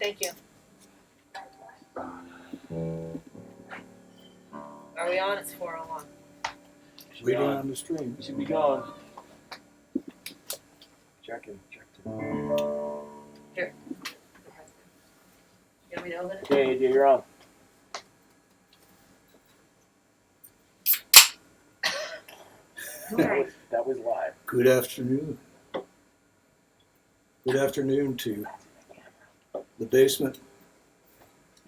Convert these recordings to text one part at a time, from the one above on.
Thank you. Are we on? It's 4:01. Waiting on the stream. You should be going. Checking. Here. You want me to open it? Okay, you're on. Okay. That was live. Good afternoon. Good afternoon to the basement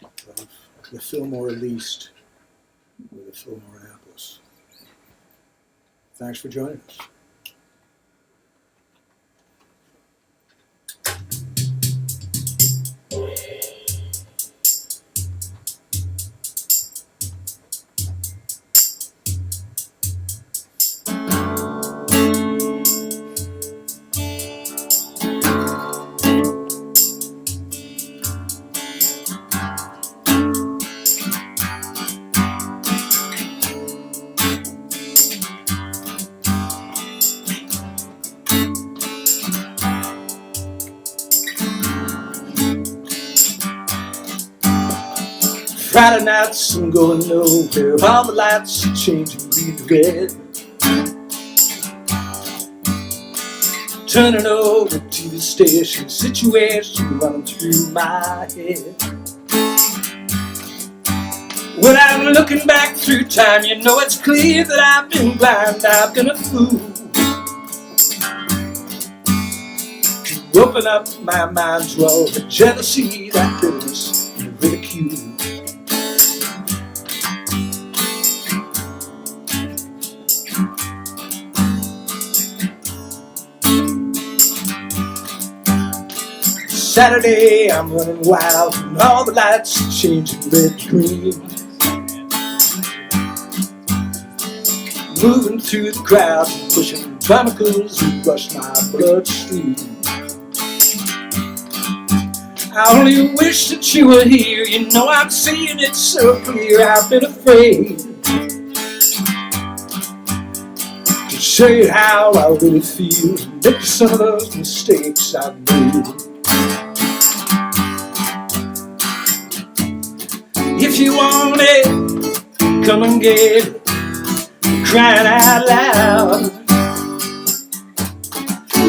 of the Fillmore Least with the Fillmore Annapolis. Thanks for joining us. Friday nights I'm going nowhere. All the lights are changing green to red. Turning over to the station, situation running through my head. When I'm looking back through time, you know it's clear that I've been blind, I've been a fool. To open up my mind to all the jealousy, that bitterness, and the ridicule. Saturday, I'm running wild, and all the lights are changing red to green. Moving through the crowd, and pushing chemicals who rush my bloodstream. I only wish that you were here, you know I'm seeing it so clear. I've been afraid to show you how I really feel, and make some of those mistakes I've made. If you want it, come and get it, crying out loud.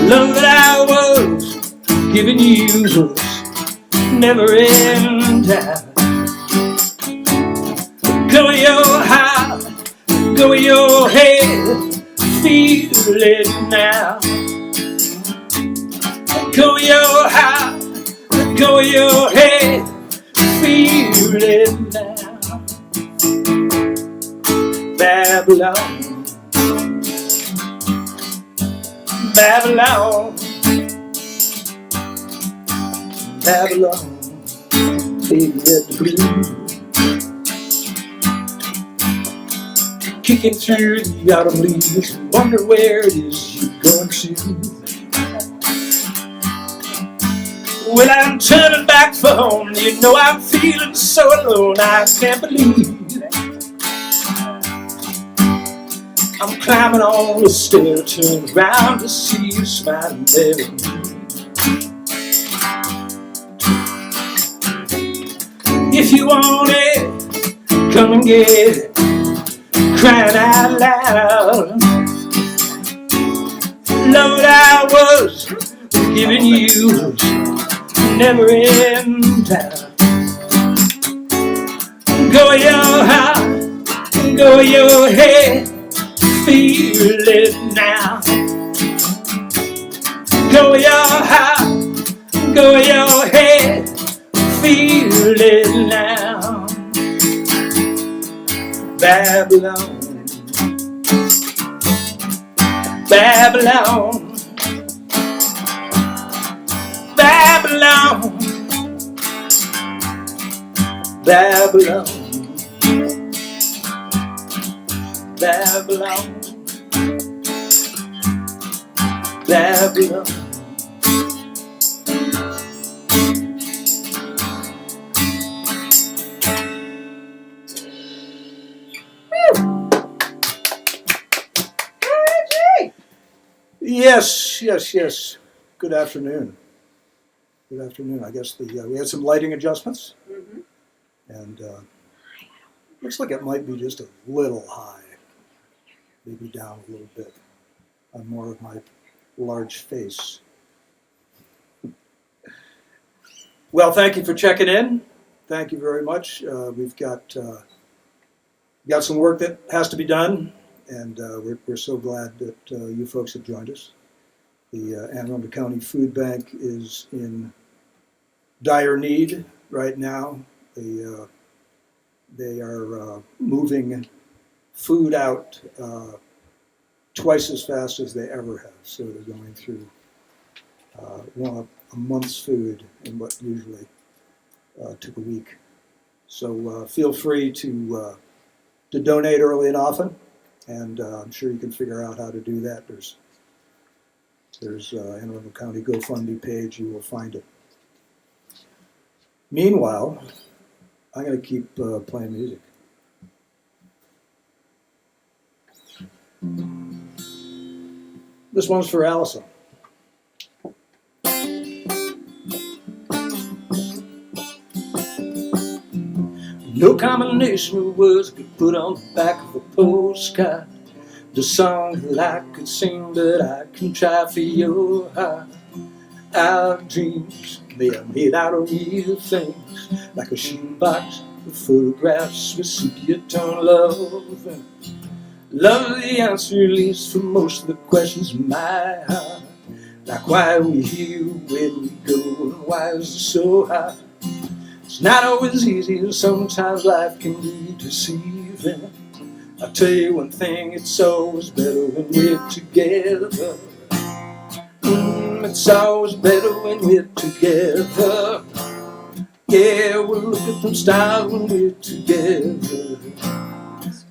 Love that I was giving you was never in doubt. Go with your heart, go with your head, feel it now. Go with your heart, go with your head, feel it now. Babylon, Babylon, Babylon, baby at the blue. Kicking through the autumn leaves, wonder where it is you're going to. Well, I'm turning back for home, you know I'm feeling so alone, I can't believe I'm climbing on the stair, turn around to see you smiling there at me. If you want it, come and get it, crying out loud. Love that I was giving you was never in doubt. Go with your heart, go with your head, feel it now. Go with your heart, go with your head, feel it now. Babylon, Babylon, Babylon, Babylon, Babylon, Babylon. Yes. Good afternoon. Good afternoon. I guess we had some lighting adjustments, Mm-hmm. and looks like it might be just a little high, maybe down a little bit on more of my large face. Well, thank you for checking in. Thank you very much. We've got some work that has to be done, and we're so glad that you folks have joined us. The Anne Arundel County Food Bank is in dire need right now. They are moving food out twice as fast as they ever have. So they're going through a month's food in what usually took a week. So feel free to donate early and often, and I'm sure you can figure out how to do that. There's Anne Arundel County GoFundMe page. You will find it. Meanwhile, I'm going to keep playing music. This one's for Allison. No combination of words could put on the back of a postcard. The song that I could sing, but I can try for your heart. Our dreams, they are made out of real things, like a shoebox with photographs with sepia-tone love. And love is the answer, at least for most of the questions in my heart. Like why are we here, where do we go, and why is it so hard? It's not always easy, and sometimes life can be deceiving. I'll tell you one thing, it's always better when we're together. It's always better when we're together. Yeah, we'll look at them stars when we're together.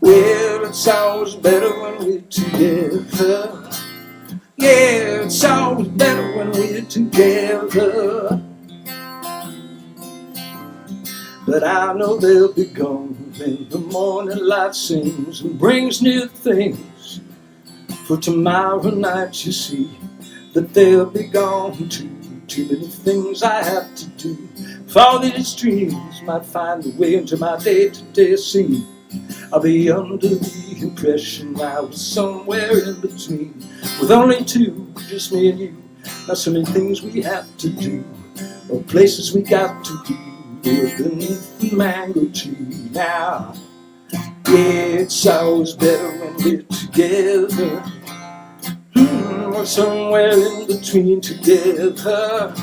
Well, it's always better when we're together. Yeah, it's always better when we're together. But I know they'll be gone when the morning light sings and brings new things. For tomorrow night you see that they'll be gone too. Too many things I have to do. If all these dreams might find a way into my day-to-day scene, I'll be under the impression I was somewhere in between. With only two, just me and you. Not so many things we have to do, or places we got to be. We're beneath the mango tree now. Yeah, it's always better when we're together. We're somewhere in between together.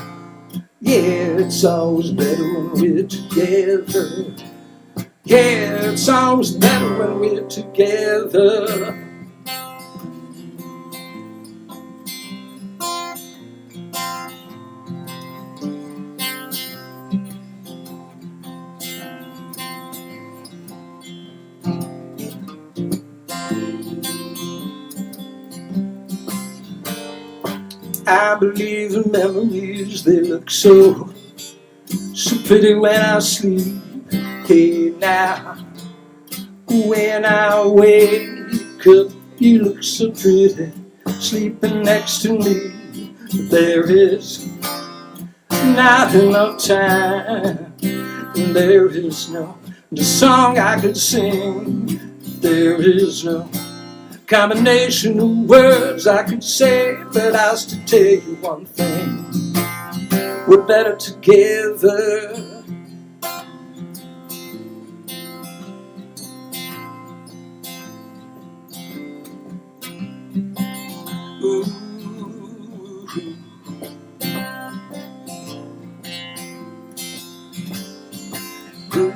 Yeah, it's always better when we're together. Yeah, it's always better when we're together. I believe in memories, they look so pretty when I sleep. Hey now, when I wake up, you look so pretty, sleeping next to me. But there is not enough time, and there is no song I could sing. There is no combination of words I could say, but I'll still tell you one thing: we're better together. Ooh. Ooh.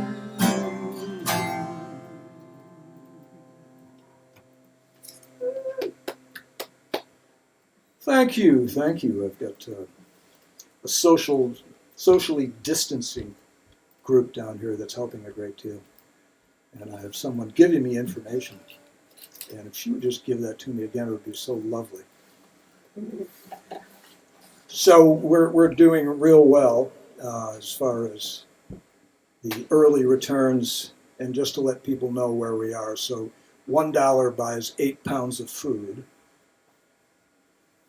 Thank you, thank you. I've got a socially distancing group down here that's helping a great deal. And I have someone giving me information. And if she would just give that to me again, it would be so lovely. So we're doing real well as far as the early returns. And just to let people know where we are. So $1 buys 8 pounds of food.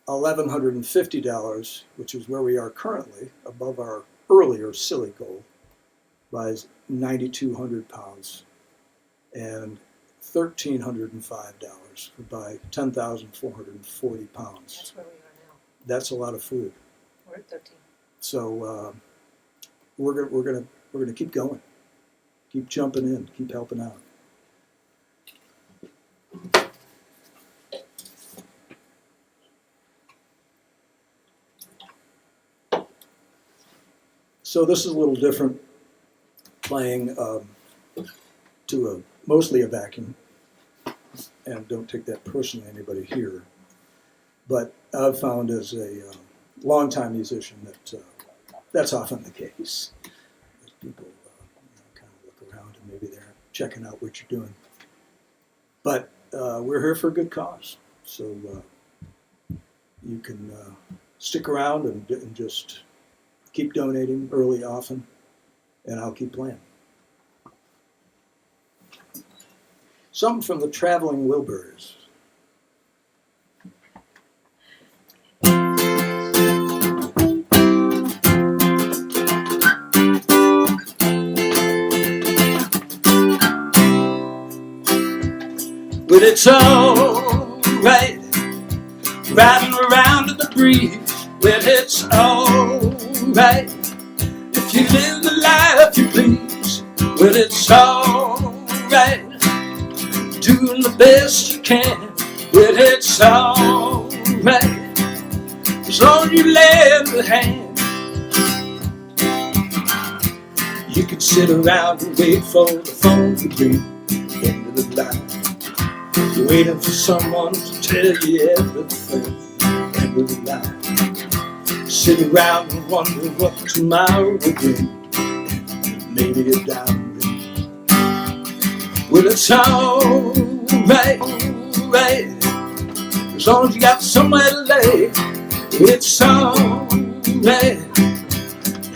$1,150, which is where we are currently, above our earlier silly goal, by 9,200 pounds, and $1,305 by 10,440 pounds. That's where we are now. That's a lot of food. We're at 13. So we're gonna keep going, keep jumping in, keep helping out. So this is a little different, playing to mostly a vacuum, and don't take that personally, anybody here. But I've found as a longtime musician that that's often the case. That people kind of look around and maybe they're checking out what you're doing. But we're here for a good cause, so you can stick around and just keep donating early, often, and I'll keep playing. Something from the Traveling Wilburys. Well, it's all right, riding around in the breeze. Well, it's all right, if you live the life you please. Well, it's all right, doing the best you can. Well, it's all right, as long as you lend a hand. You can sit around and wait for the phone to ring. End of the line, you're waiting for someone to tell you everything. End of the line, sit around and wonder what tomorrow will bring. Maybe a diamond ring. Well, it's all right, as long as you got somewhere to lay. It's all right,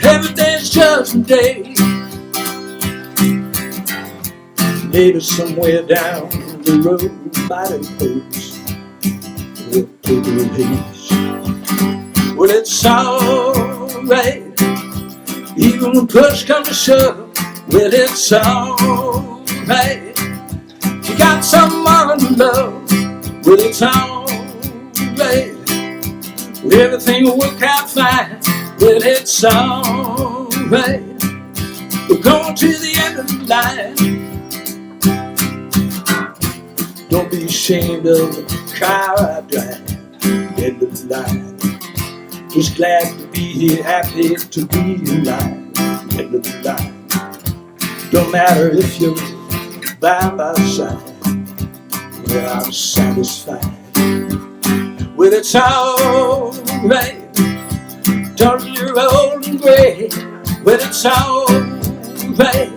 every day's Judgment Day. Maybe somewhere down the road, mighty place, with paper and haze. Well, it's all right, even when push comes to shove. Well, it's all right, you got someone to love. Well, it's all right, everything will work out fine. Well, it's all right, we're going to the end of the line. Don't be ashamed of the car I drive. End of the line, just glad to be here, happy to be alive. End of the line, don't matter if you're by my side. Well, I'm satisfied. Well, it's all right, dark, you're old and gray. Well, it's all right,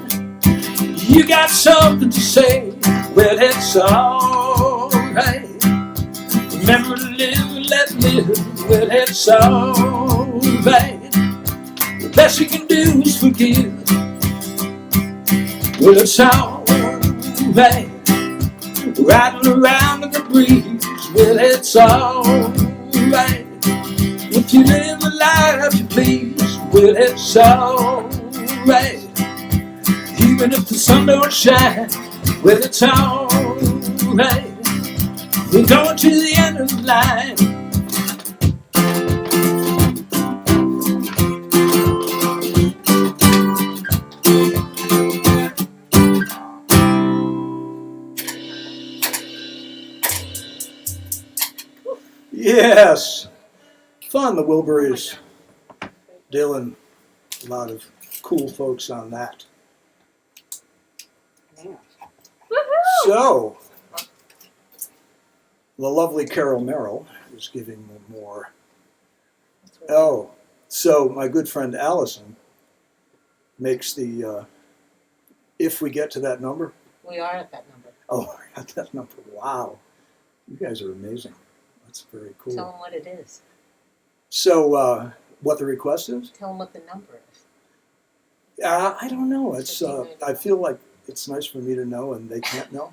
you got something to say. Well, it's all right, remember to live and let live. Well, it's all right, the best you can do is forgive. Well, it's all right, riding around in the breeze. Well, it's all right, if you live the life you please. Well, it's all right, even if the sun don't shine. Well, it's all right, we're going to the end of the line. Yes, fun, the Wilburys. Dylan, a lot of cool folks on that. So, the lovely Carol Merrill is giving me more. Oh, so my good friend Allison makes the, if we get to that number. We are at that number. Oh, at that number, wow. You guys are amazing. That's very cool. Tell them what it is. So, what the request is? Tell them what the number is. I don't know. It's, I feel like it's nice for me to know and they can't know,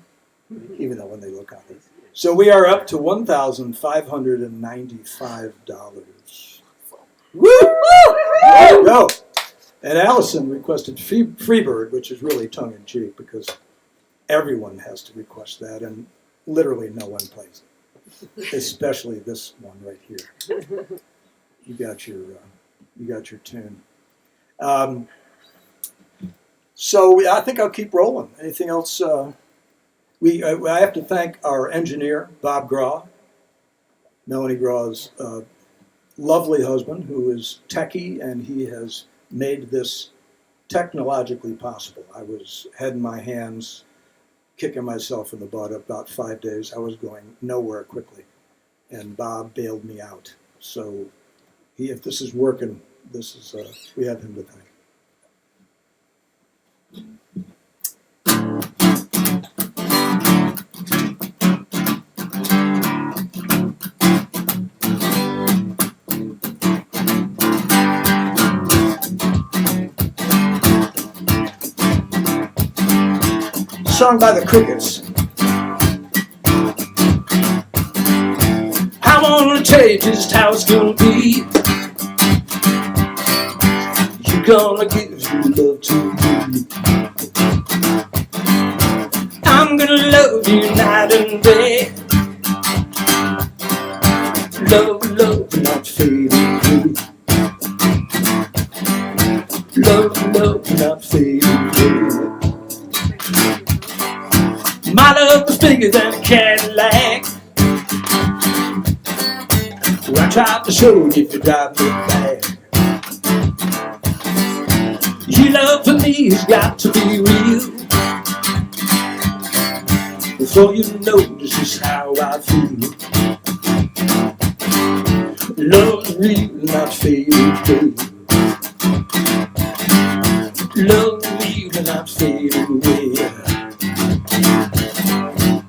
even though when they look on it. So we are up to $1,595. Woo! There you go. And Allison requested Freebird, which is really tongue-in-cheek because everyone has to request that, and literally no one plays it, especially this one right here. You got your tune. So I think I'll keep rolling. Anything else? I have to thank our engineer, Bob Graw, Melanie Graw's lovely husband, who is techie, and he has made this technologically possible. I was head in my hands, kicking myself in the butt about 5 days. I was going nowhere quickly, and Bob bailed me out. So if this is working, we have him to thank. Sung by the Crickets. I wanna tell you just how it's gonna be. You're gonna give your love to me. I'm gonna love you night and day. Love, love, not fade away. Love, love, not fade away. My love is bigger than a Cadillac. I tried to show you if you drive me back. Your love for me has got to be real. Before you know this is how I feel. Love is real, not fade away. Love is real, not fade away.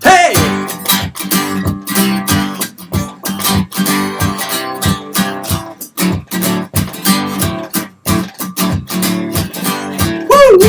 Hey! Woo!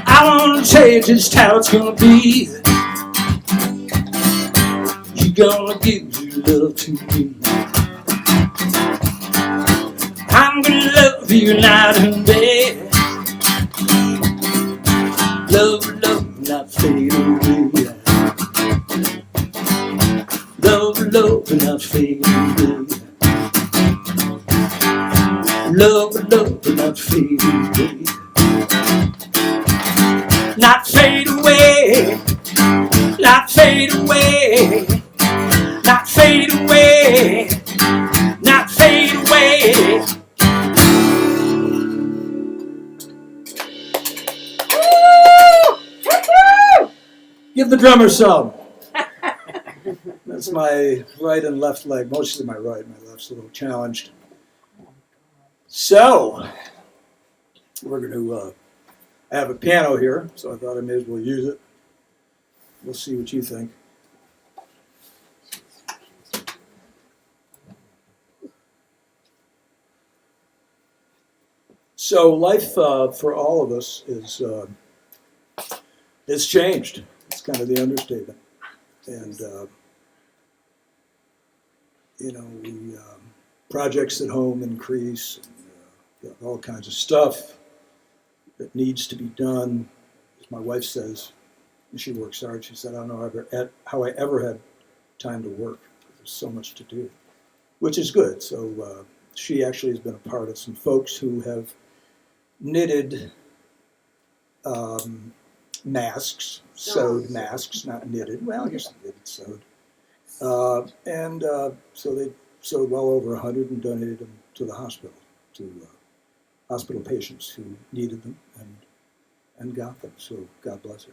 I wanna tell you just how it's gonna be. You're gonna give your love to me. I'm gonna love you night and day. Love, love, not fade away. Love, love, not fade away. Love, love, not fade away. Not fade away, not fade away, not fade away, not fade away. Give the drummer some. That's my right and left leg, mostly my right, my left's a little challenged. So, we're going to I have a piano here, so I thought I may as well use it. We'll see what you think. So life for all of us is it's changed. It's kind of the understatement. And, we projects at home increase, and, got all kinds of stuff that needs to be done. As my wife says, and she works hard, she said, I don't know how I ever had time to work. There's so much to do, which is good. So she actually has been a part of some folks who have knitted masks, sewed masks, not knitted. Well, I guess knitted, sewed. So they sewed well over 100 and donated them to the hospital, to hospital patients who needed them and got them. So God bless her.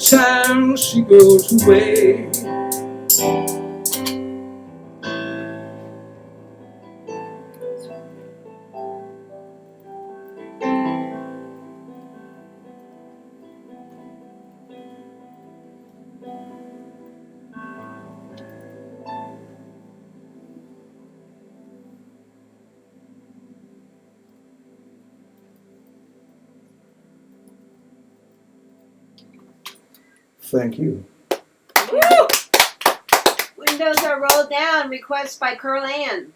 time she goes away. Thank you. Woo! Windows are rolled down. Request by Curl Ann.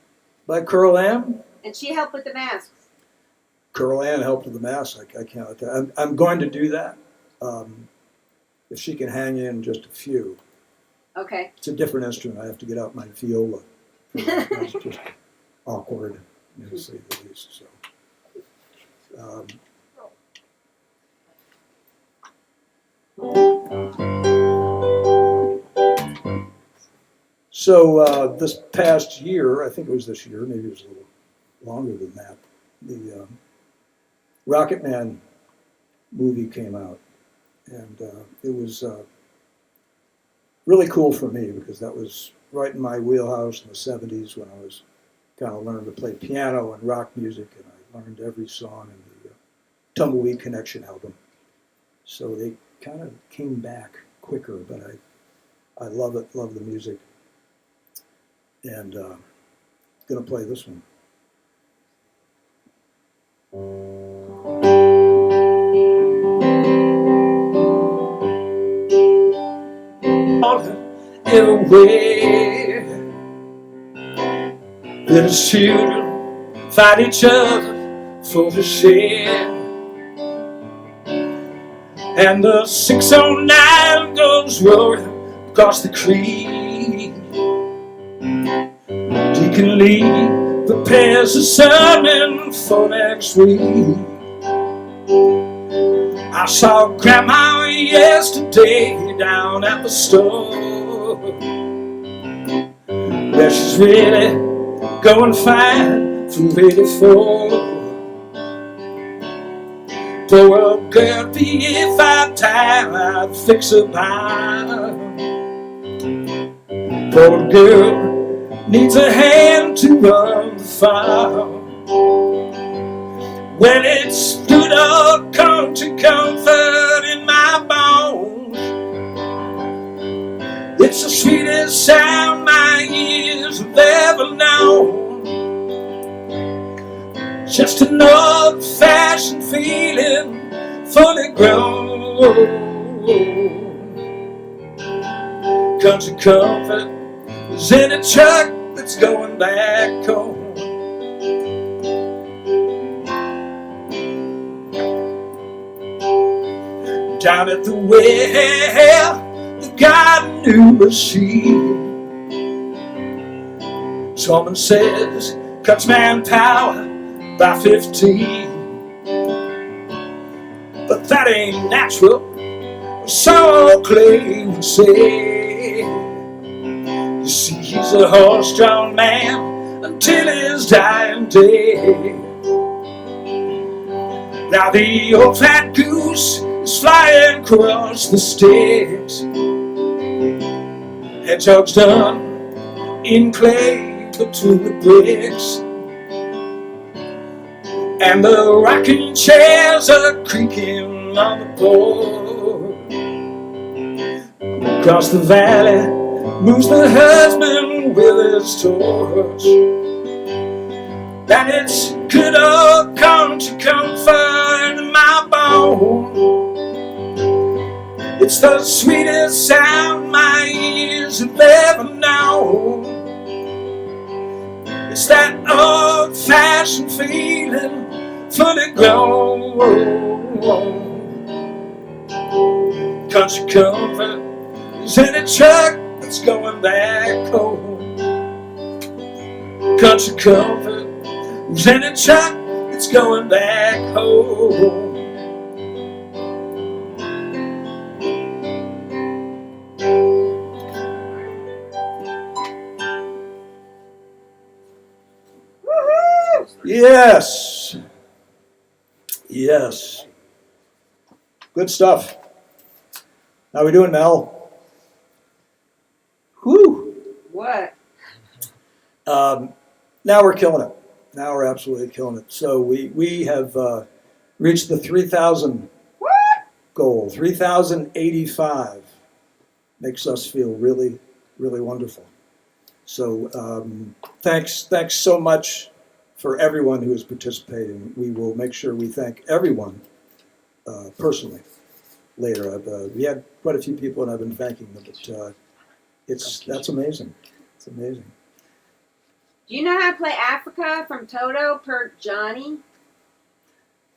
By Curl Ann? And she helped with the masks. Curl Ann helped with the mask. I can't. I'm going to do that. If she can hang in just a few. Okay. It's a different instrument. I have to get out my viola. That's just awkward, to say the least. So this past year, I think it was this year, maybe it was a little longer than that, the Rocket Man movie came out. And it was really cool for me because that was right in my wheelhouse in the 70s when I was kind of learning to play piano and rock music, and I learned every song in the Tumbleweed Connection album. So they kind of came back quicker, but I love it, love the music. And going to play this one. Everywhere that his children fight each other for the share, and the 609 goes roaring across the creek. Deacon Lee prepares a sermon for next week. I saw Grandma yesterday down at the store, where she's really going fine for 84. For a girl be 5 times, I'd fix her by. For a girl needs a hand to run the fire. Well, it stood up, come to comfort in my bones. It's the sweetest sound my ears have ever known. Just an old-fashioned feeling, fully grown. Country comfort is in a truck that's going back home. Down at the well, they've got a new machine. Someone says cuts manpower by 15. But that ain't natural, so Clay would say. You see, he's a horse-drawn man until his dying day. Now the old fat goose is flying across the sticks. Hedgehog's done in clay between the bricks, and the rocking chairs are creaking on the board. Across the valley moves the husband with his torch, and it's good old country comfort in my bones. It's the sweetest sound my ears have ever known. It's that old-fashioned feeling, fully grown. Country comfort is in a truck that's going back home. Country comfort is in a truck that's going back home. Yes. Yes. Good stuff. How we doing, Mel? Whew. What? Now we're killing it. Now we're absolutely killing it. So we have reached the 3,000 goal. 3,085 makes us feel really, really wonderful. So thanks so much for everyone who is participating. We will make sure we thank everyone personally later. We had quite a few people, and I've been thanking them. But that's amazing. It's amazing. Do you know how to play Africa from Toto per Johnny?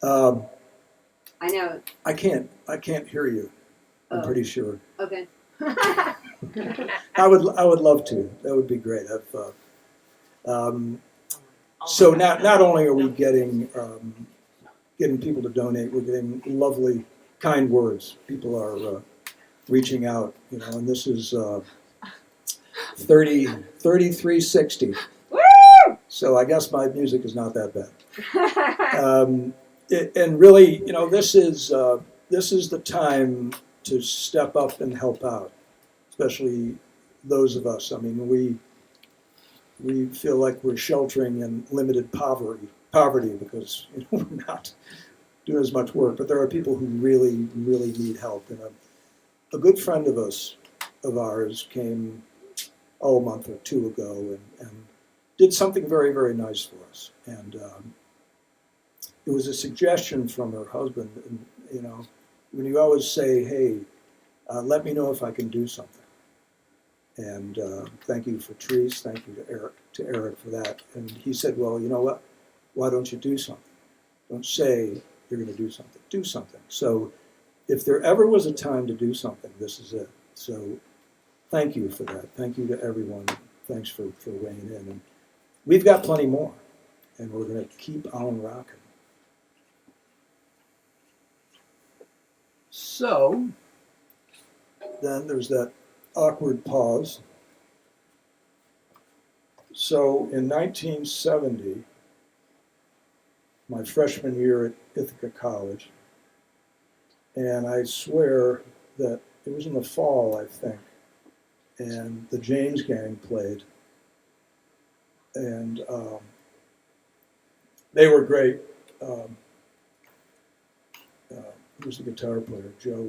I know. I can't hear you. I'm pretty sure. Okay. I would love to. That would be great. So not only are we getting people to donate, we're getting lovely, kind words. People are reaching out, and this is 3360. Woo! So I guess my music is not that bad. And really, this is the time to step up and help out, especially those of us. I mean, we feel like we're sheltering in limited poverty because we're not doing as much work. But there are people who really, really need help. And a good friend of ours came a month or two ago and did something very, very nice for us. And it was a suggestion from her husband. And, when you always say, hey, let me know if I can do something. And thank you for Therese, thank you to Eric for that. And he said, well, you know what? Why don't you do something? Don't say you're going to do something. Do something. So if there ever was a time to do something, this is it. So thank you for that. Thank you to everyone. Thanks for weighing in. And we've got plenty more, and we're going to keep on rocking. So then there's that awkward pause. So in 1970, my freshman year at Ithaca College, and I swear that it was in the fall, I think, and the James Gang played, and they were great. Who's the guitar player? Joe.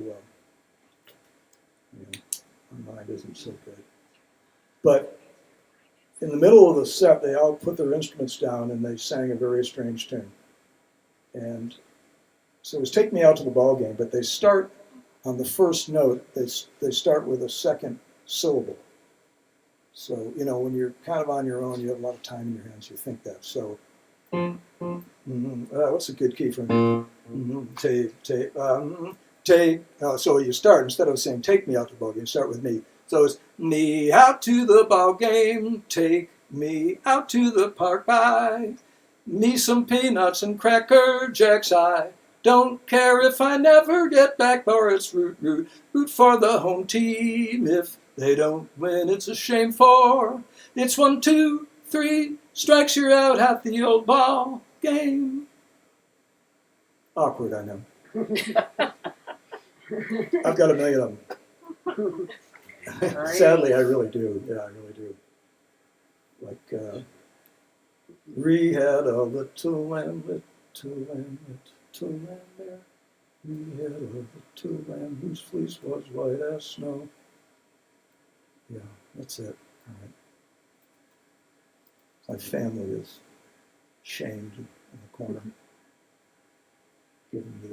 My mind isn't so good. But in the middle of the set, they all put their instruments down and they sang a very strange tune. And so it was Take Me Out to the Ball Game, but they start on the first note, they start with a second syllable. So, when you're kind of on your own, you have a lot of time in your hands, you think that. So, what's a good key for me? Take. So you start, instead of saying take me out to the ball game, start with me. So it's me out to the ball game, take me out to the park, buy me some peanuts and cracker jacks. I don't care if I never get back, or it's root for the home team. If they don't win, it's a shame, for it's 1, 2, 3 strikes, you're out at the old ball game. Awkward, I know. I've got a million of them. Sadly, I really do. Yeah, I really do. Like, we had a little lamb there. We had a little lamb whose fleece was white as snow. Yeah, that's it. All right. My family is shamed in the corner, giving me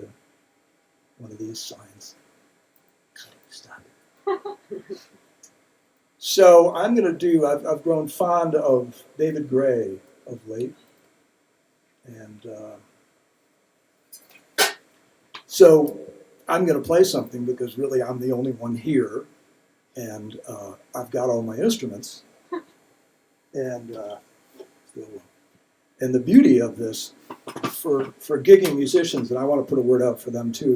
one of these signs. Stop it. So I'm going to do, I've grown fond of David Gray of late. And so I'm going to play something because really I'm the only one here. And I've got all my instruments. And the beauty of this, for gigging musicians, and I want to put a word out for them too,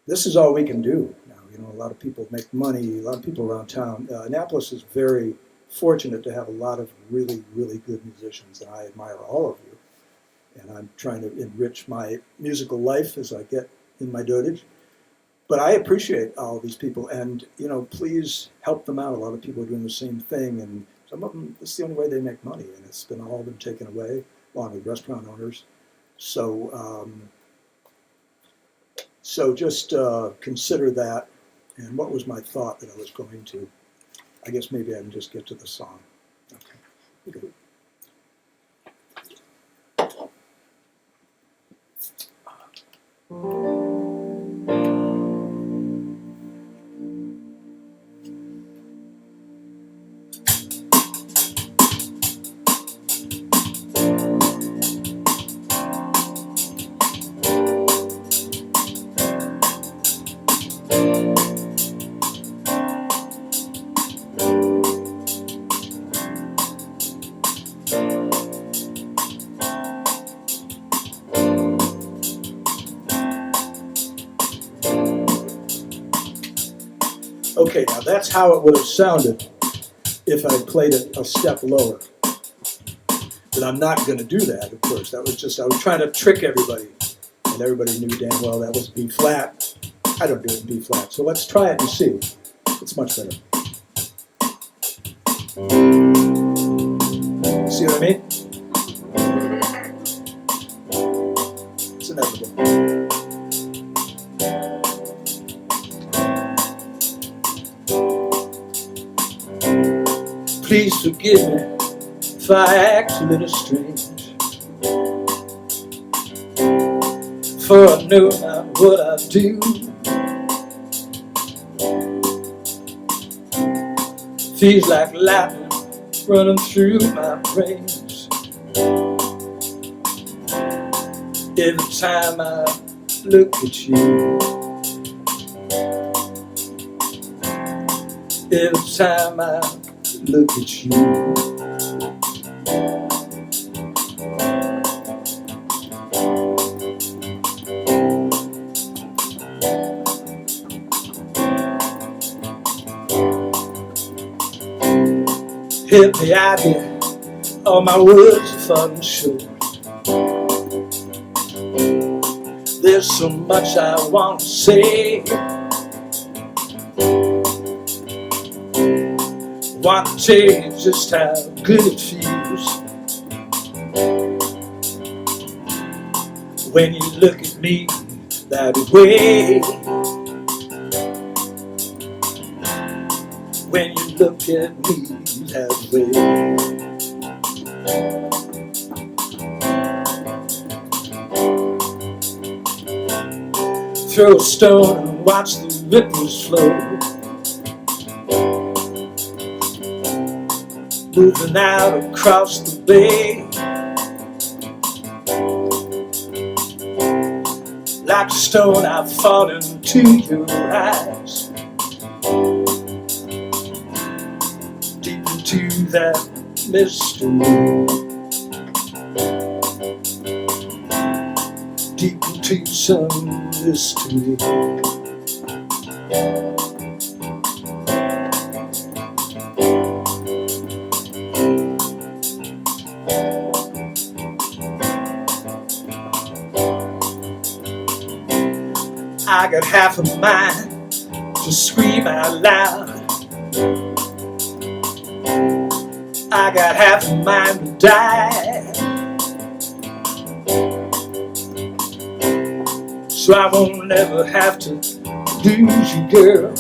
this is all we can do now. A lot of people make money, a lot of people around town. Annapolis is very fortunate to have a lot of really, really good musicians, and I admire all of you. And I'm trying to enrich my musical life as I get in my dotage. But I appreciate all these people, and please help them out. A lot of people are doing the same thing, and some of them, this is the only way they make money, and it's been all been taken away, along with restaurant owners. So, so just consider that. And what was my thought that I was going to? I guess maybe I can just get to the song. Okay. Good. Okay, now that's how it would have sounded if I played it a step lower. But I'm not going to do that, of course. That was just, I was trying to trick everybody. And everybody knew damn well that was B flat. I don't do it in B flat. So let's try it and see. It's much better. See what I mean? It's inevitable. Please forgive me if I act a little strange, for I know not what I do. Feels like lightning running through my brains every time I look at you. Every time I look at you. Help me out here, all my words are falling short. There's so much I want to say. Want to tell you just how good it feels when you look at me that way. When you look at me that way. Throw a stone and watch the ripples flow, moving out across the bay. Like a stone I've fallen into your eyes, deep into that mystery, deep into some mystery. I got half a mind to scream out loud. I got half a mind to die. So I won't never have to lose you, girl.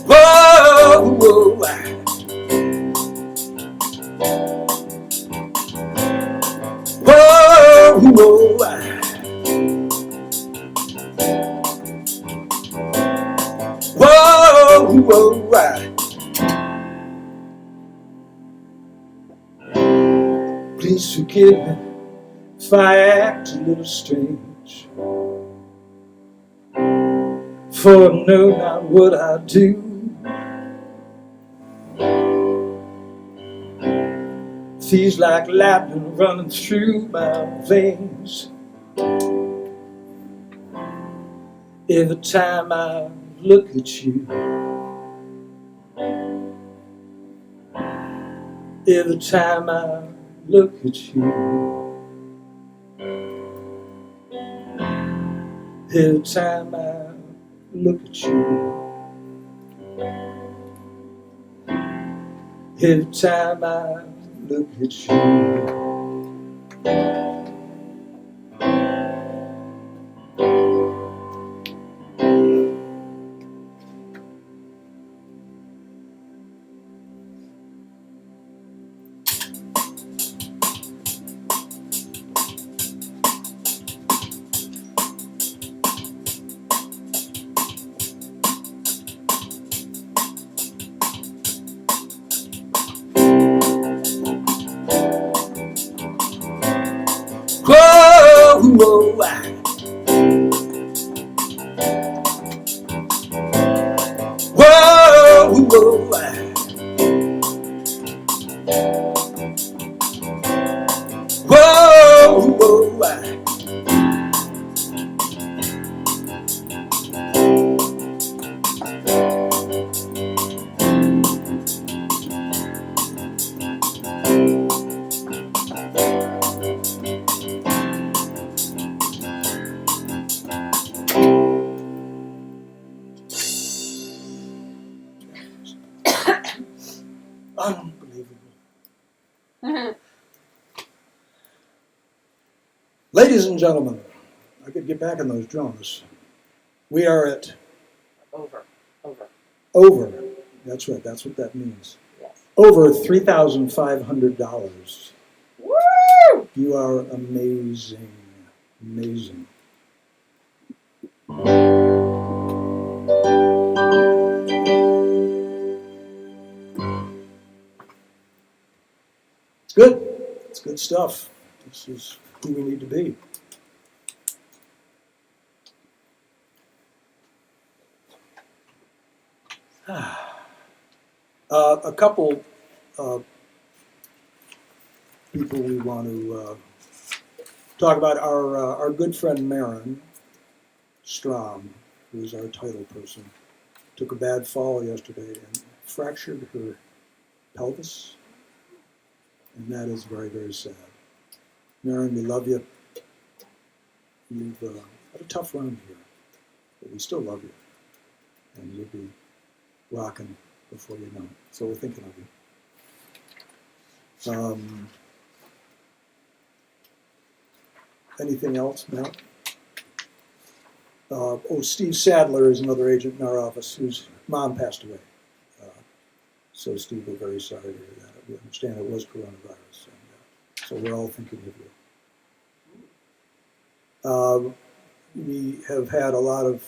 Whoa, whoa. Whoa, whoa. Whoa, whoa. Please forgive me if I act a little strange, for I know not what I do. Feels like lightning running through my veins every time I look at you. Every time I look at you. Every time I look at you, every time I look at you, whoa, whoa, whoa, whoa, whoa, whoa. Unbelievable. Ladies and gentlemen, I could get back on those drums. We are at Over. over. That's right, that's what that means. Yes. Over $3,500. Woo! You are amazing. Amazing. It's good. It's good stuff. This is who we need to be. A couple people we want to talk about. Our good friend Maren Strom, who is our title person, took a bad fall yesterday and fractured her pelvis, and that is very, very sad. Maren, we love you. You've had a tough run here, but we still love you, and you'll be rocking before you know it. So we're thinking of you. Anything else, Matt? Steve Sadler is another agent in our office whose mom passed away. So Steve, we're very sorry to hear that. We understand it was coronavirus, and so we're all thinking of you. We have had a lot of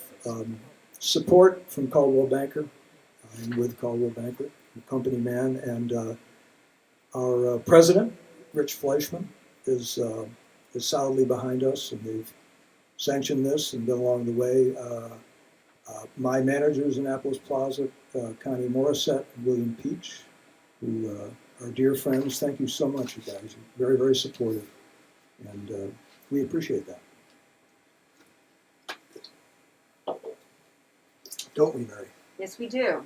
support from Caldwell Banker. I'm with Caldwell Banker, the company man, and our president, Rich Fleischman, is solidly behind us, and they've sanctioned this and been along the way. My managers in Apples Plaza, Connie Morissette and William Peach, who are dear friends. Thank you so much, you guys. You're very, very supportive, and we appreciate that. Don't we, Mary? Yes, we do.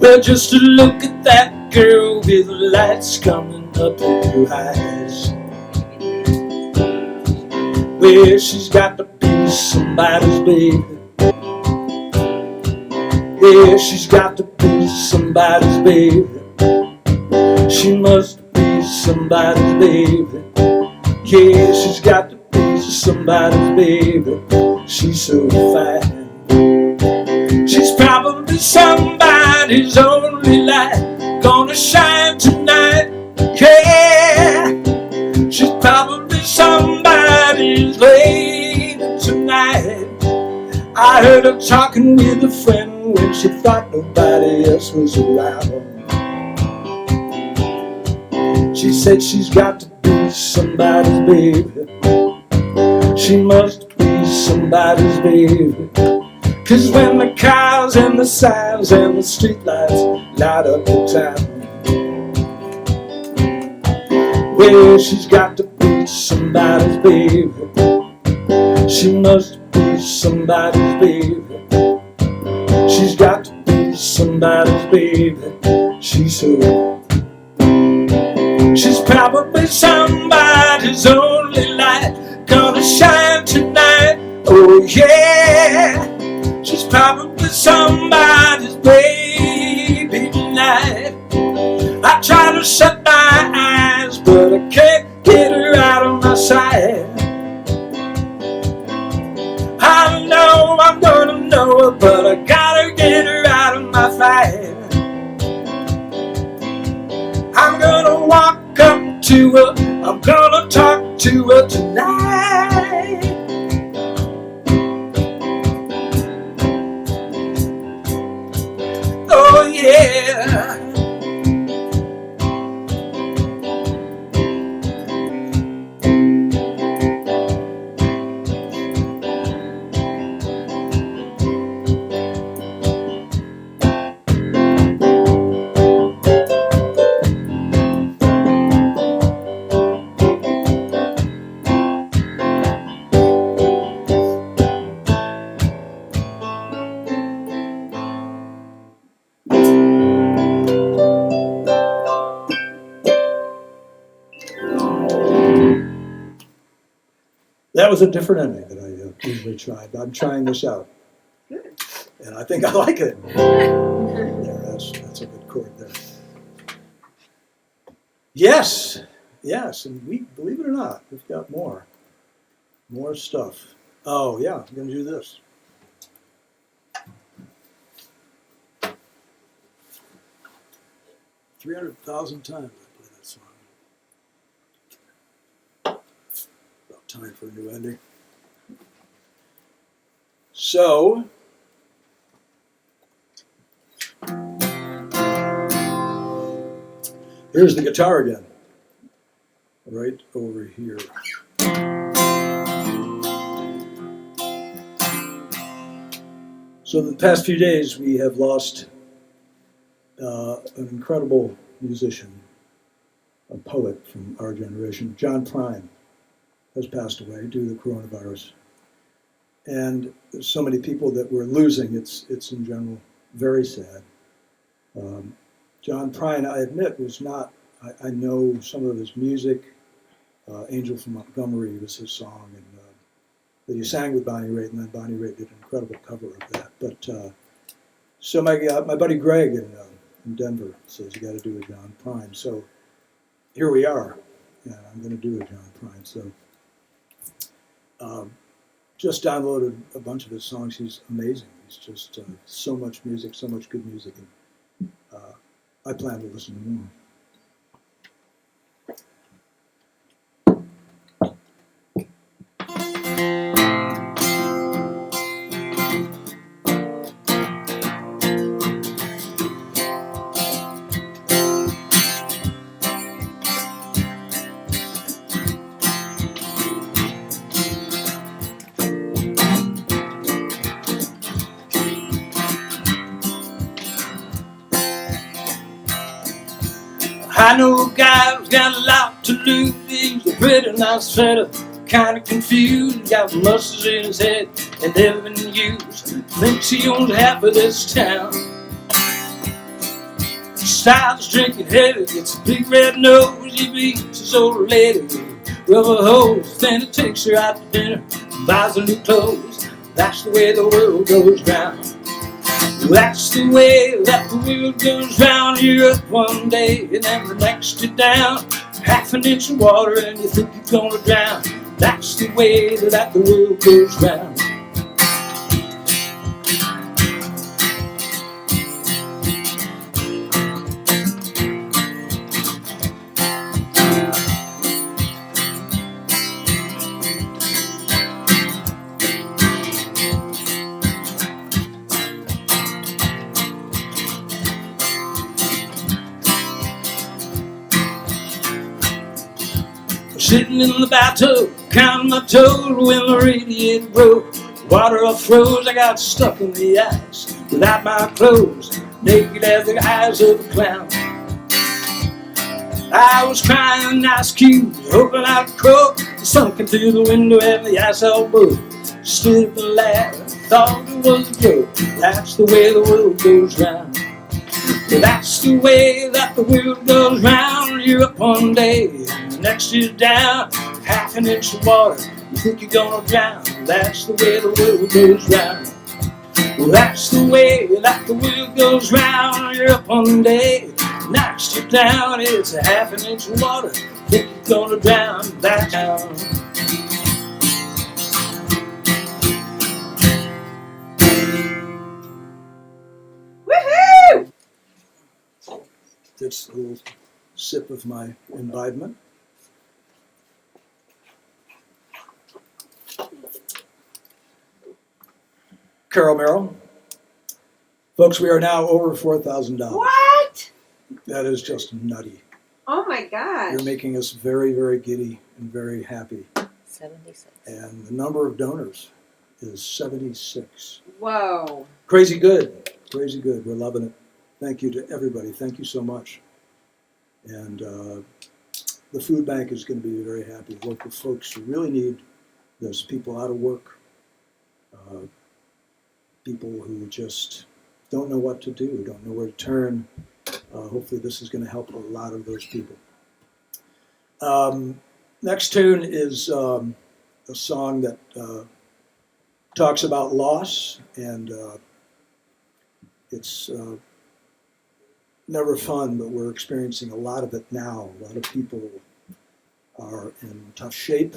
Well, just to look at that girl with the lights coming up in her eyes. Well, she's got to be somebody's baby. Yeah, she's got to be somebody's baby. She must be somebody's baby. Yeah, she's got to be somebody's baby. She's so fine. She's probably somebody's only light gonna shine tonight. Yeah, she's probably somebody's lady tonight. I heard her talking with a friend when she thought nobody else was around. She said she's got to be somebody's baby. She must be somebody's baby. 'Cause when the cars and the signs and the streetlights light up the town, Well, she's got to be somebody's baby. She must be somebody's baby. She's got to be somebody's baby. She said, she's probably somebody's only light, gonna shine tonight. Oh yeah, she's probably somebody's baby tonight. I try to shut my eyes, but I can't get her out of my sight. I know I'm gonna know her, but I gotta get her out of my fight. I'm gonna walk up to her, I'm gonna talk to her tonight. Oh yeah. That was a different ending that I usually try, but I'm trying this out. Good. And I think I like it. There, that's a good chord there. Yes, and we, believe it or not, we've got more stuff. Oh yeah, I'm gonna do this. $300,000 times I play that song. About time for a new ending. So, here's the guitar again, right over here. So the past few days we have lost an incredible musician, a poet from our generation. John Prine has passed away due to the coronavirus. And there's so many people that we're losing, it's in general very sad. John Prine, I admit, was not, I know some of his music. Angel from Montgomery was his song, and that he sang with Bonnie Raitt, and then Bonnie Raitt did an incredible cover of that. But so my buddy Greg in Denver says, you got to do a John Prine. So here we are, and I'm going to do a John Prine. So just downloaded a bunch of his songs. He's amazing. He's just so much music, so much good music, and I plan to listen to more. I know a guy who's got a lot to lose. He's a pretty nice fella, kind of confused. Got muscles in his head and never been used. Thinks he owns half of this town. Starts drinking heavy, gets a big red nose. He beats his old lady with rubber hose. Then he takes her out to dinner and buys her new clothes. That's the way the world goes round. That's the way that the world goes round. You're up one day and then the next you're down. Half an inch of water and you think you're gonna drown. That's the way that the world goes round. Sitting in the bathtub, counting my toes when the radiator broke. Water all froze, I got stuck in the ice without my clothes, naked as the eyes of a clown. I was crying ice cubes, hoping I'd croak. The sun came through the window and the ice all broke. Stood up and laughed, thought it was a joke. That's the way the world goes round. That's the way that the world goes round. You're up one day, and the next is down. Half an inch of water, you think you're gonna drown. That's the way the world goes round. Well, that's the way that the world goes round. You're up one day, next you're down. It's a half an inch of water, think you're gonna drown. That's down. Woohoo! That's a little sip of my imbibement. Carol Merrill. Folks, we are now over $4,000. What? That is just nutty. Oh my gosh. You're making us very, very giddy and very happy. 76. And the number of donors is 76. Whoa. Crazy good. Crazy good. We're loving it. Thank you to everybody. Thank you so much. And the food bank is going to be very happy. Local folks who really need this. People out of work. People who just don't know what to do, don't know where to turn. Hopefully this is going to help a lot of those people. Next tune is a song that talks about loss, and it's never fun, but we're experiencing a lot of it now. A lot of people are in tough shape.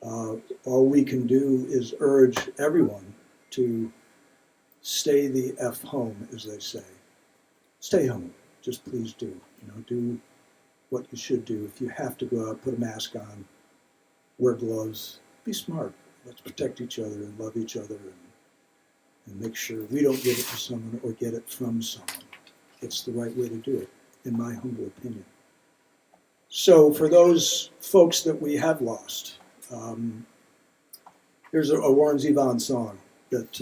All we can do is urge everyone to stay the F home, as they say. Stay home. Just please do. Do what you should do. If you have to go out, put a mask on, wear gloves, be smart. Let's protect each other and love each other and make sure we don't give it to someone or get it from someone. It's the right way to do it, in my humble opinion. So for those folks that we have lost, here's a Warren Zevon song that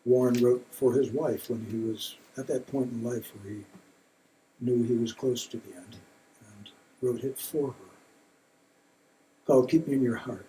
Warren wrote for his wife when he was at that point in life where he knew he was close to the end, and wrote it for her, called Keep Me in Your Heart.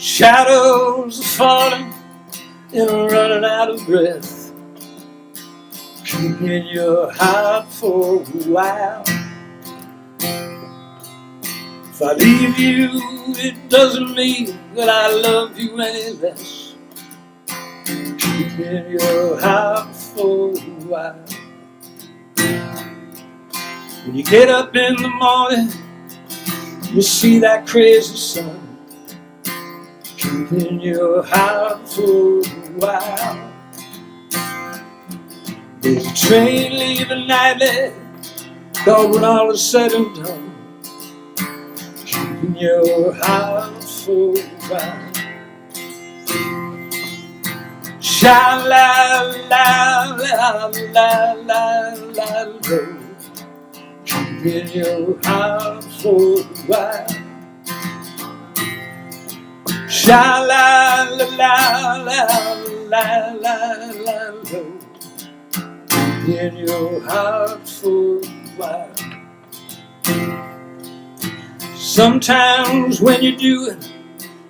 Shadows are falling and I'm running out of breath. Keep me in your heart for a while. If I leave you, it doesn't mean that I love you any less. Keep me in your heart for a while. When you get up in the morning, you see that crazy sun. Keep in your heart for a while. There's a train leaving nightly, cause when all is said and done, keep in your heart for a while. Shine la la la la la la la. Keep in your heart for a while. Sha la la la la la la la la. In your heart for a while. Sometimes when you're doing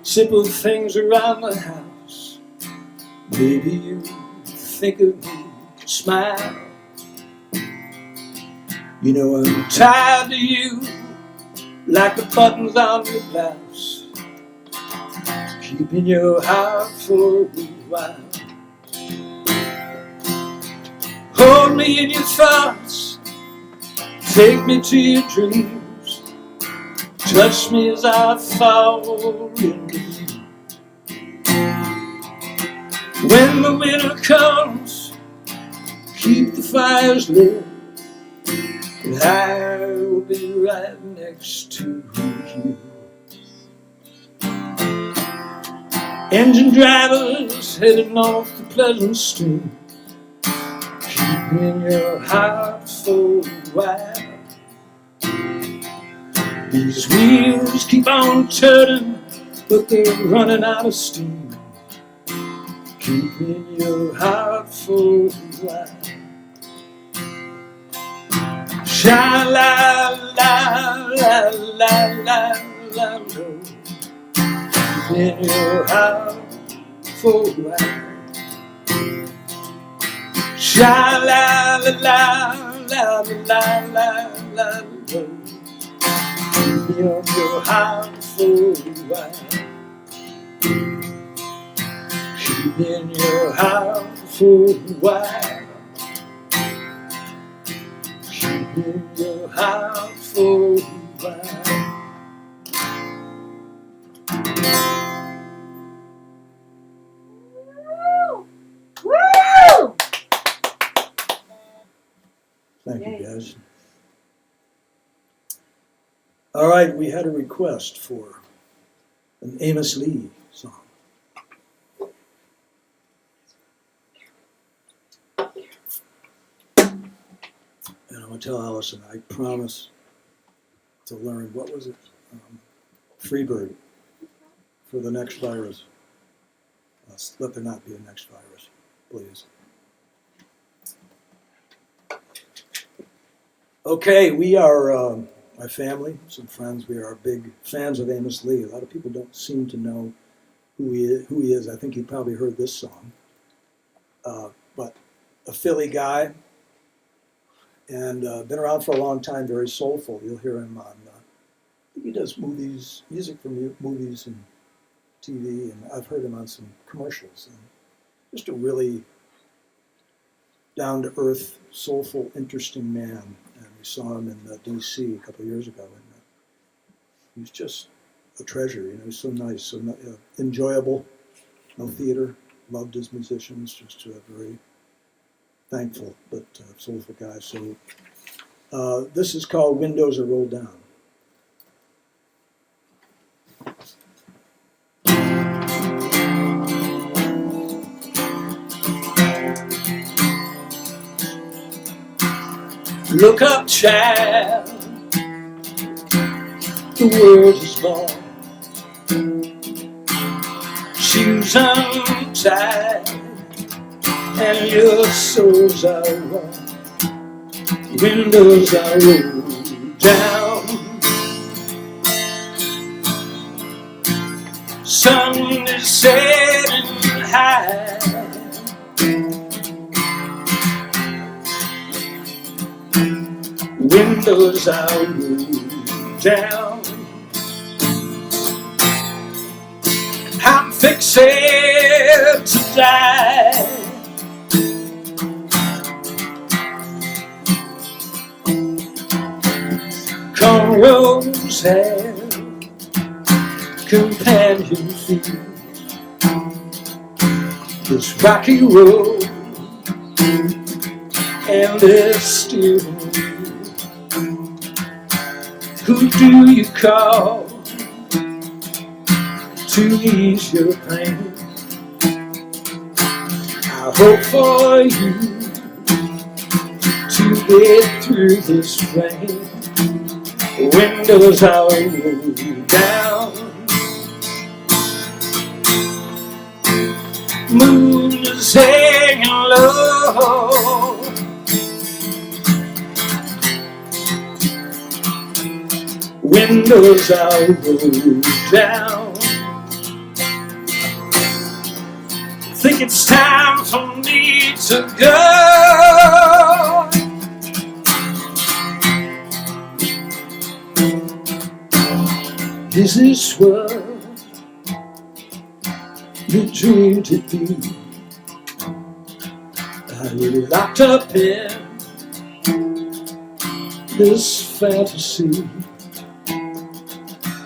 simple things around the house, maybe you think of me and smile. You know I'm tied to you like the buttons on your blouse. Keep in your heart for a while. Hold me in your thoughts, take me to your dreams, touch me as I fall into you. When the winter comes, keep the fires lit, and I'll be right next to you. Engine drivers heading off the Pleasant Stream, keep me in your heart for a while. These wheels keep on turning, but they're running out of steam. Keep me in your heart for a while. Sha-la-la-la-la-la-la. Keep me in your heart for a while. Sha-la-la-la-la-la-la-la. Keep me on your heart for a while. Keep me in your heart for a while. Keep me in your heart for a while. Woo! Thank you, Yay. guys. All right, we had a request for an Amos Lee song. And I'm going to tell Allison, I promise to learn, what was it? Freebird for the next virus. Let there not be a next virus, please. Okay, we are, my family, some friends, we are big fans of Amos Lee. A lot of people don't seem to know who he is. I think you probably heard this song. But a Philly guy, and been around for a long time, very soulful. You'll hear him on, I think he does music for movies and TV, and I've heard him on some commercials. And just a really down-to-earth, soulful, interesting man. And we saw him in D.C. a couple of years ago, and he was just a treasure. You know, he's so nice, so enjoyable. No theater. Loved his musicians. Just a very thankful but soulful guy. So this is called "Windows Are Rolled Down." Look up, child, the world is born. Shoes untied and your soles are worn. Windows are rolled down. Sun is setting high. Windows are rolled down. I'm fixing to die. Cornrows have companion feet. This rocky road and this steering wheel. Who do you call to ease your pain? I hope for you to get through this rain. Windows are rolled down. Moon is hanging low. Windows are rolled down. Think it's time for me to go. Is this what you dreamed it'd be? Are you locked up in this fantasy?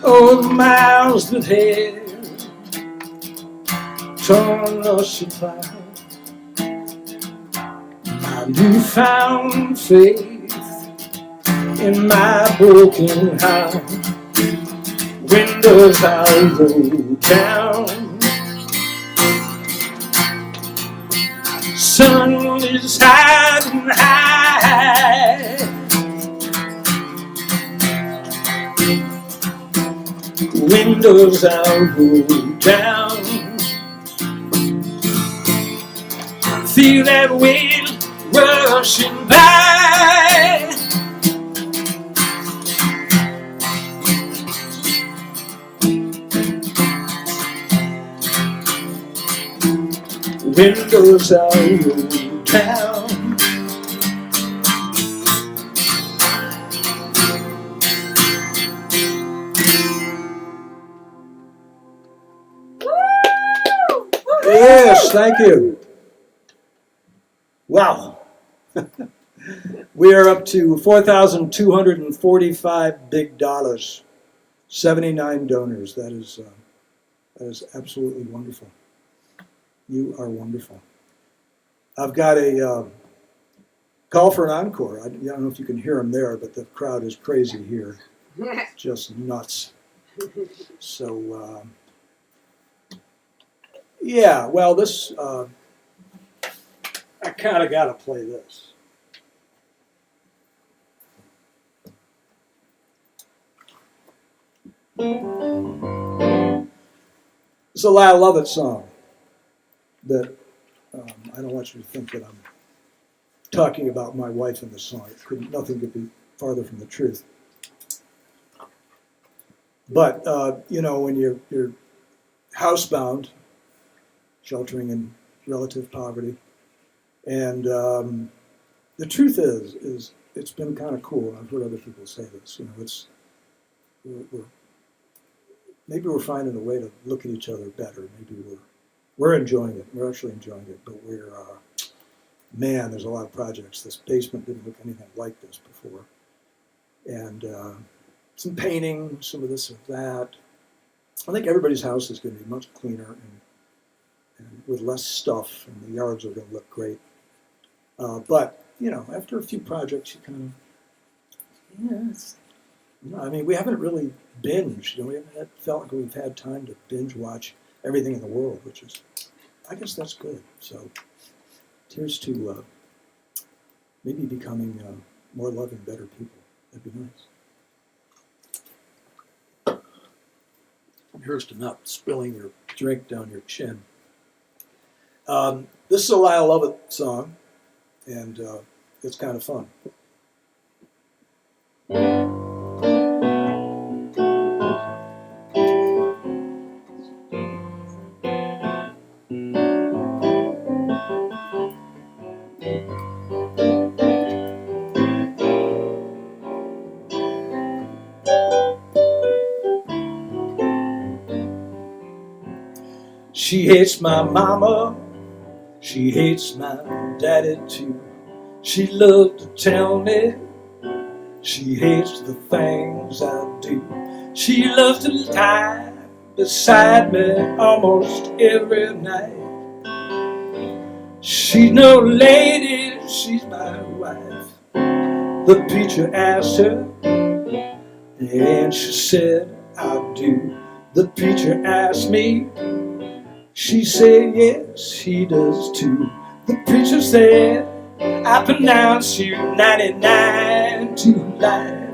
Oh, the miles that have torn us apart. My newfound faith in my broken heart. Windows I'll roll down. Sun is hiding high. Windows I'll roll down. Feel that wind rushing by. Windows I'll roll down. Yes, thank you. Wow. We are up to $4,245 big dollars. 79 donors. That is absolutely wonderful. You are wonderful. I've got a call for an encore. I don't know if you can hear them there, but the crowd is crazy here. Just nuts. So, yeah, well, this, I kind of got to play this. It's a I Love It song that I don't want you to think that I'm talking about my wife in the song. Nothing could be farther from the truth. But, you know, when you're housebound, sheltering in relative poverty, and the truth is it's been kind of cool. I've heard other people say this. You know, maybe we're finding a way to look at each other better. Maybe we're enjoying it. We're actually enjoying it. But man, there's a lot of projects. This basement didn't look anything like this before. And some painting, some of this and that. I think everybody's house is going to be much cleaner and with less stuff, and the yards are going to look great. But, you know, after a few projects, you kind of, I mean, we haven't really binged. You know, we haven't felt like we've had time to binge watch everything in the world, which is, I guess that's good. So, here's to maybe becoming more loving, better people. That'd be nice. Here's to not spilling your drink down your chin. This is a I Love It song, and it's kind of fun. She hates my mama, she hates my daddy too. She loved to tell me she hates the things I do. She loves to lie beside me almost every night. She's no lady, she's my wife. The preacher asked her, and she said, I do. The preacher asked me, she said, yes, he does too. The preacher said, I pronounce you 99 to life.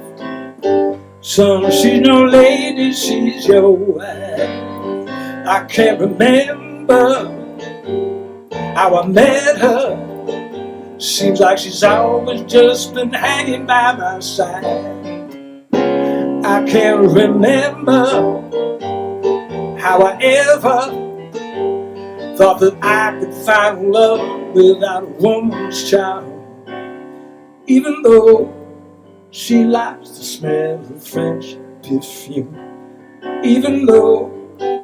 Son, she's no lady, she's your wife. I can't remember how I met her. Seems like she's always just been hanging by my side. I can't remember how I ever thought that I could find love without a woman's child. Even though she likes the smell of French perfume. Even though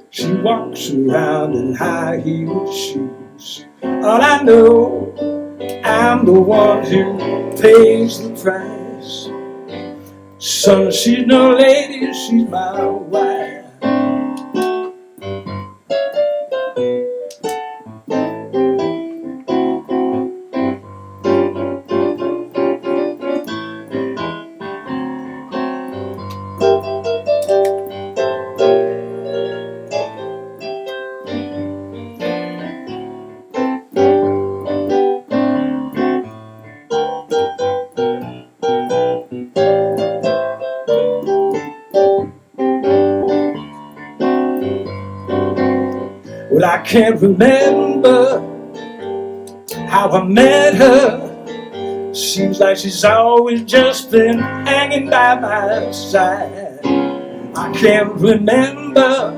she walks around in high-heeled shoes. All I know, I'm the one who pays the price. Son, she's no lady, she's my wife. Well, I can't remember how I met her. Seems like she's always just been hanging by my side. I can't remember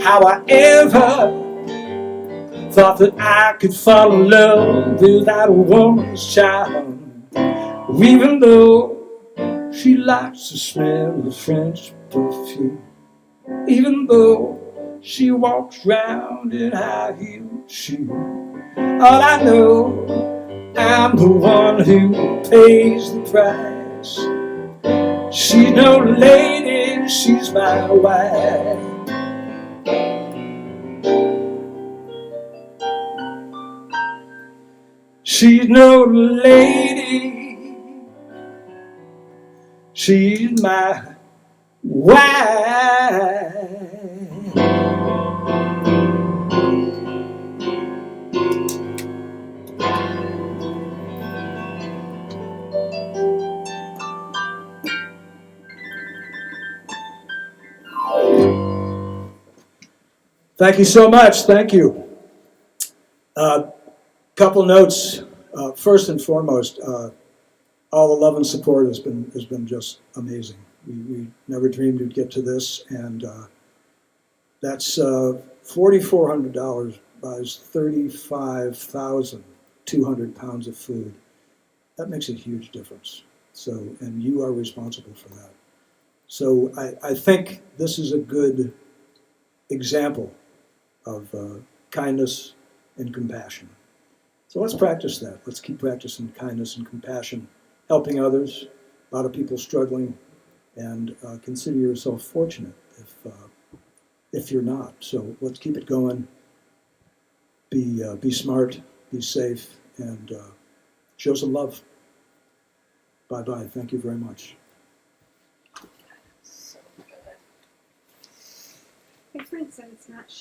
how I ever thought that I could fall in love without a woman's charm. Even though she likes the smell of French perfume. Even though she walks round in high-heeled shoes. All I know, I'm the one who pays the price. She's no lady, she's my wife. She's no lady, she's my wife. Thank you so much. Thank you. Couple notes. First and foremost, all the love and support has been just amazing. We never dreamed we'd get to this, and that's $4,400 buys 35,200 pounds of food. That makes a huge difference. So, and you are responsible for that. So I think this is a good example of kindness and compassion. So let's practice that. Let's keep practicing kindness and compassion, helping others. A lot of people struggling, and consider yourself fortunate if you're not. So let's keep it going. Be smart, be safe, and show some love. Bye-bye. Thank you very much. So good. My friend said it's not